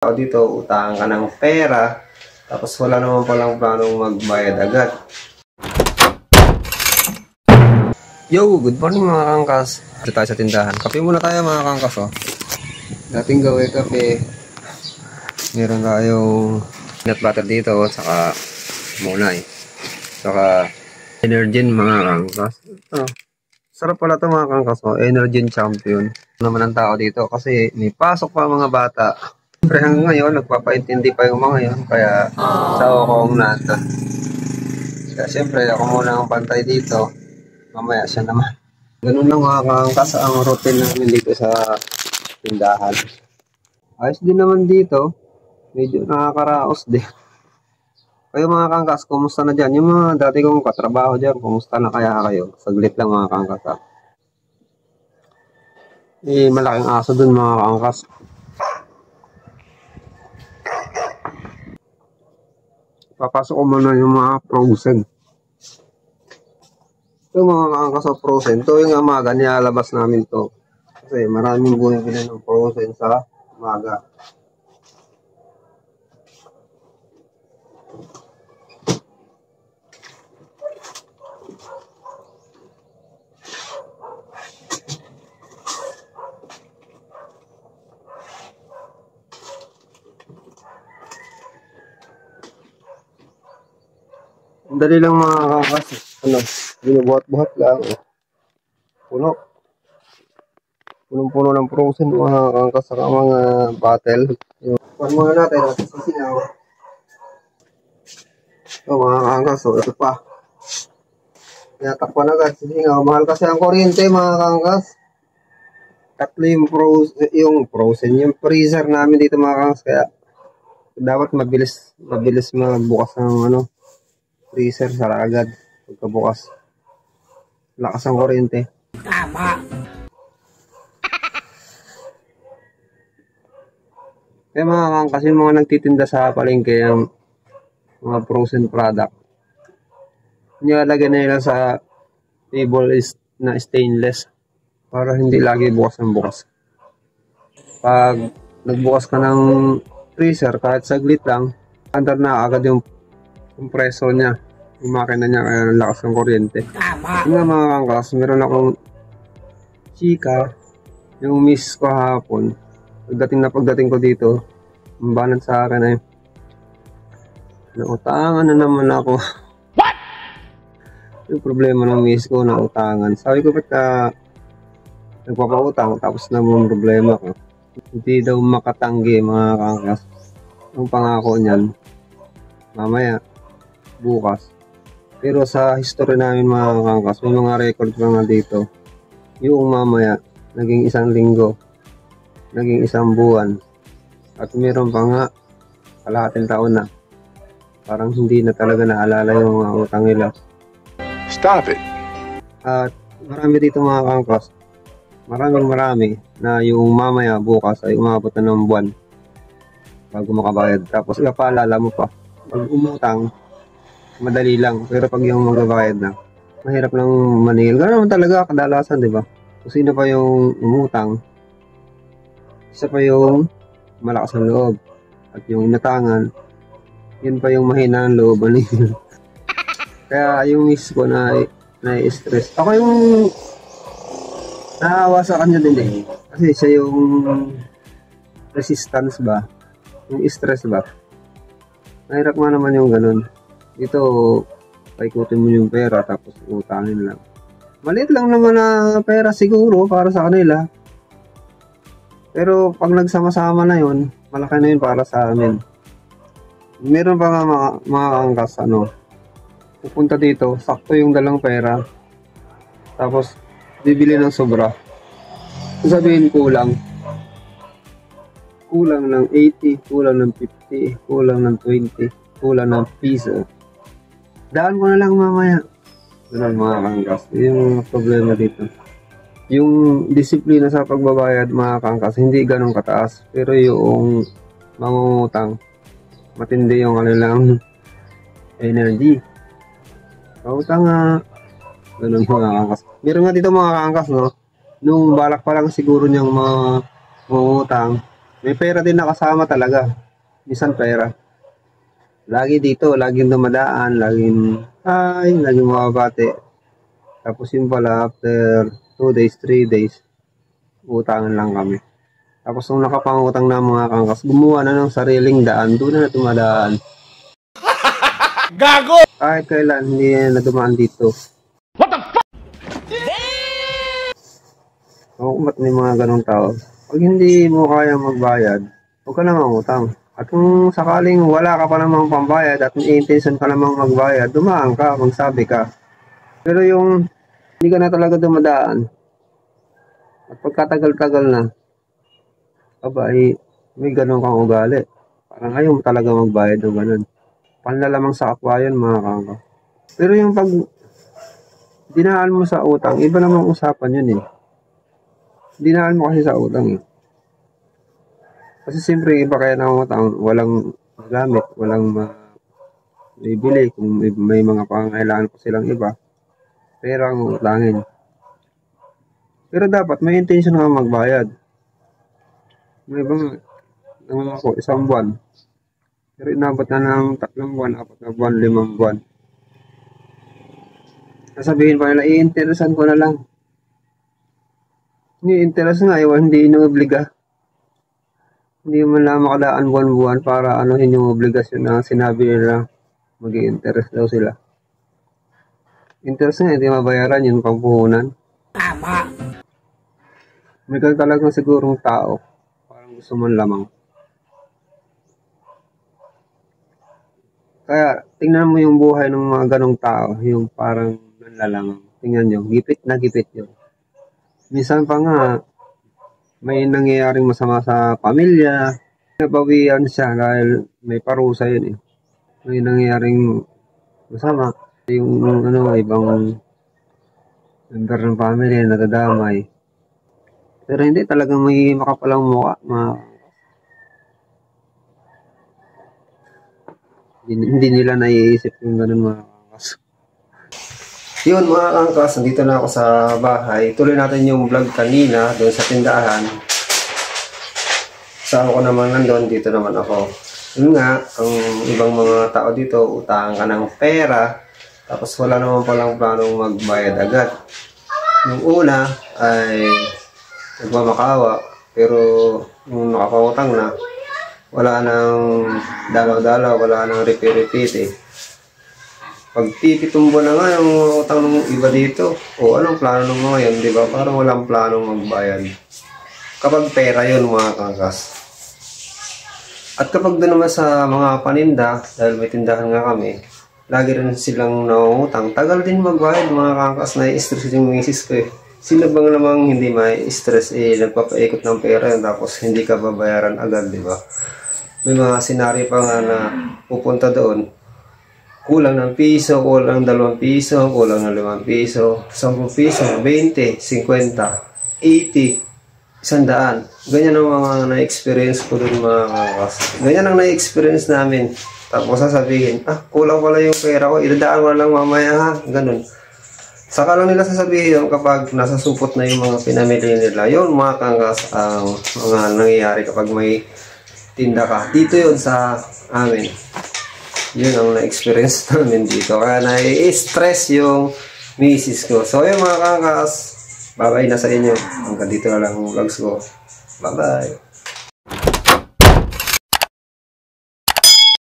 Tao dito, utangan ka ng pera, tapos wala naman palang planong magbayad agad. Yo, good morning mga kangkas. Dito tayo sa tindahan. Kape muna tayo mga kangkas, oh. Dating gawin kape. Meron tayong nut butter dito, saka munay. Saka Energin mga kangkas. Sarap pala ito mga kangkas, oh. Energin champion. Naman ang tao dito kasi may pasok pa mga bata. Siyempre hanggang ngayon, nagpapaintindi pa yung mga yun. Kaya sa akong nata. Kaya siyempre ako muna ang pantay dito. Mamaya siya naman. Ganun lang mga kangkas ang routine namin dito sa tindahan. Ayos din naman dito. Medyo nakakaraos din. Kayo mga kangkas, kumusta na dyan? Yung mga dati kong katrabaho dyan, kumusta na kaya kayo? Saglit lang mga kangkas, ha? Malaking aso dun mga kangkas. Papasok ko muna yung mga frozen. Ito mga kangkas sa frozen. Ito yung amaga, nilalabas namin to. Kasi maraming bumibili ng frozen sa amaga. Dali lang mga kangkas. Binubuhat-buhat lang. Puno. Punong-puno ng frozen mga kangkas sa mga bottle. Kuhan muna natin at sisinaw. Ito mga kangkas. Ito pa. Tinatakpan agad. Sisinaw. Mahal kasi ang kuryente mga kangkas. Tatlo yung frozen. Yung freezer namin dito mga kangkas. Kaya dapat mabilis magbukas ng freezer, sara agad pagkabukas. Lakas ang kuryente. Tama. Kaya mga kangkas, yung mga nagtitinda sa palengke ng mga frozen product, nilalagay na nila sa table na stainless para hindi lagi bukas ng bukas. Pag nagbukas ka ng freezer, kahit saglit lang, andar na agad yung kompresor niya, yung makina niya, kaya lakas ng kuryente. Tama. Yung mga kangkas, meron akong chika, yung miss ko hapon. Pagdating ko dito, mambanat sa akin ay nautangan na naman ako. What? Yung problema ng miss ko, nautangan. Sabi ko, ba't ka nagpapautang tapos naman problema ko? Hindi daw makatanggi mga kangkas. Ang pangako niyan, mamaya bukas. Pero sa history namin mga kangkas, may mga record pa nga dito. Yung mamaya, naging 1 linggo, naging 1 buwan, at meron pa nga kalahating taon na. Parang hindi na talaga naalala yung mga utang nila. Stop it! At marami dito mga kangkas, marami na yung mamaya bukas ay umabot na ng buwan bago makabayad. Tapos ipapaalala mo pa, pag umutang, madali lang. Pero pag yung magbabayad na, mahirap lang maningil. Ganoon naman talaga kadalasan, di ba? Kung sino pa yung umutang, isa pa yung malakas ang loob. At yung inatangan, yun pa yung mahina ang loob. Kaya yung miss ko na stress. Ako yung naawa sa kanya din eh. Kasi siya yung resistance ba? Yung stress ba? Mahirap nga naman yung ganun. Dito, paikutin mo yung pera tapos utangin lang. Maliit lang naman na pera siguro para sa kanila. Pero pag nagsama-sama na yun, malaki na yun para sa amin. Meron pa nga mga kangkas, pupunta dito, sakto yung dalang pera. Tapos, bibili ng sobra. Sabihin kulang. Kulang ng 80, kulang ng 50, kulang ng 20, kulang ng piso. Daan ko na lang mamaya. Ganun mga kangkas. Yung problema dito. Yung disiplina sa pagbabayad mga kangkas, hindi ganun kataas. Pero yung mangungutang, matindi yung kanilang energy. Pautang nga. Ganun mga kangkas. Meron nga dito mga kangkas, no? Nung balak pa lang siguro niyang mangungutang, May pera din nakasama talaga. Minsan pera. Lagi dito, laging dumadaan, laging mababate. Tapos yung pala, after 2 days, 3 days, utangan lang kami. Tapos nung nakapangutang na mga kangkas, gumawa na ng sariling daan, doon na dumadaan. Gago! Kahit kailan, hindi na dumaan dito. What the fuck? So, kung ba't may mga ganong tao? Pag hindi mo kaya magbayad, huwag ka na mangutang. At kung sakaling wala ka pa namang pambayad at may intention ka namang magbayad, dumaan ka, magsabi ka. Pero yung hindi ka na talaga dumadaan, at pagkatagal-tagal na, may ganun kang ugali. Parang ayaw mo talaga magbayad o ganun. Panlalamang sa akwa yun, mga kangka. Pero yung pag dinaan mo sa utang, iba namang usapan yun eh. Dinaan mo kasi sa utang eh. Kasi siyempre iba kaya ng utang, walang gamit, walang bibili. Kung may mga pangangailangan pa silang iba, pera ang utangin. Pero dapat may intention ka magbayad. May ibang ako, 1 buwan. Pero inabot na ng 3 buwan, 4 na buwan, 5 buwan. Sasabihin pa nila, i-interesan ko na lang. Hindi interest nga, hindi inuobliga. Hindi mo na makadaan buwan-buwan para anuhin yung obligasyon na sinabi nila mag-i-interest daw sila. Interest nga, hindi mabayaran yung pampuhunan. Tama! May talagang sigurong tao, parang gusto man lamang. Kaya, tingnan mo yung buhay ng mga ganong tao, yung parang nanlalamang. Tingnan nyo, gipit na gipit yun. Minsan pa nga, may nangyayaring masama sa pamilya, nabawian siya dahil may parusa yun eh. May nangyayaring masama, yung ibang member ng family natadamay. Pero hindi talagang may makapalang mukha. Hindi nila naiisip yung ganun mga kangkas. Yun mga kangkas, nandito na ako sa bahay. Tuloy natin yung vlog kanina doon sa tindahan. Sa ako naman nandun, dito naman ako. Yun nga, ang ibang mga tao dito, utangan ka ng pera, tapos wala naman palang planong magbayad agad. Yung una ay nagmamakawa, pero nung nakapautang na, wala nang dalaw-dalaw, wala nang repeat eh. Pag tipitumbo na nga yung utang ng iba dito, anong plano ng mga yun, di ba? Parang walang planong magbayad. Kapag pera yun mga kangkas. At kapag doon naman sa mga paninda, dahil may tindahan nga kami, lagi rin silang naungutang. Tagal din magbayad mga kangkas, na-stress yung misis ko eh. Sino bang namang hindi may stress nagpapaikot ng pera yun, tapos hindi ka babayaran agad, di ba? May mga senaryo pa nga na pupunta doon. Kulang ng piso, kulang ng 2 piso, kulang ng 5 piso, 10 piso, 20, 50, 80, 100. Ganyan ang mga na-experience ko dun mga kangkas. Ganyan ang na-experience namin. Tapos sasabihin, kulang pala yung pera ko, idadaan ko na lang mamaya ha. Ganun. Saka lang nila sasabihin kapag nasa supot na yung mga pinamili nila. Yun mga kangkas ang mga nangyayari kapag may tinda ka. Dito yun sa amin. Yun ang na-experience namin dito. Kaya na-stress yung misis ko. So yun mga kangkas, bye-bye na sa inyo. Hanggang dito na lang ang vlogs ko. Bye-bye.